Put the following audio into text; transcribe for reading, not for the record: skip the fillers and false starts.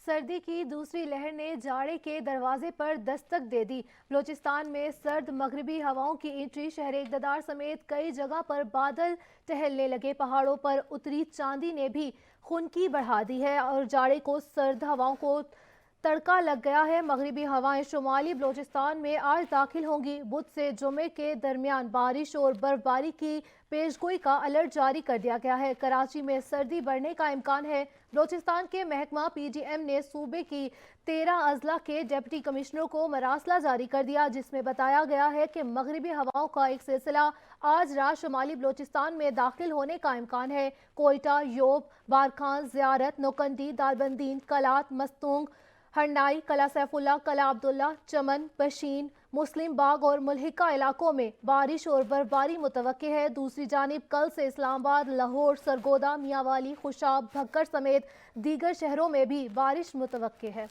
سردی کی دوسری لہر نے جاڑے کے دروازے پر دستک دے دی۔ بلوچستان میں سرد مغربی ہواؤں کی انٹری، شہر اقتدار سمیت کئی جگہ پر بادل ٹہلنے لگے۔ پہاڑوں پر اتری چاندی نے بھی خنکی بڑھا دی ہے اور جاڑے کو سرد ہواؤں کو تڑکا لگ گیا ہے۔ مغربی ہوائیں شمالی بلوچستان میں آج داخل ہوں گی۔ بدھ سے جمعے کے درمیان بارش اور برفباری کی پیشگوئی کا الرٹ جاری کر دیا گیا ہے۔ کراچی میں سردی بڑھنے کا امکان ہے۔ بلوچستان کے محکمہ پی ڈی ایم نے صوبے کی 13 اضلاع کے ڈپٹی کمشنروں کو مراسلہ جاری کر دیا، جس میں بتایا گیا ہے کہ مغربی ہواؤں کا ایک سلسلہ آج رات شمالی بلوچستان میں داخل ہونے کا امکان ہے۔ کوئٹہ، یوب، بارکھان، زیارت، نوکندی، داربندین، کلات، مستونگ، ہنڈائی، کلا سیف اللہ، کلا عبداللہ، چمن، بشین، مسلم باغ اور ملحقہ علاقوں میں بارش اور برفباری متوقع ہے۔ دوسری جانب کل سے اسلام آباد، لاہور، سرگودا، میاں والی، خوشاب، بھکر سمیت دیگر شہروں میں بھی بارش متوقع ہے۔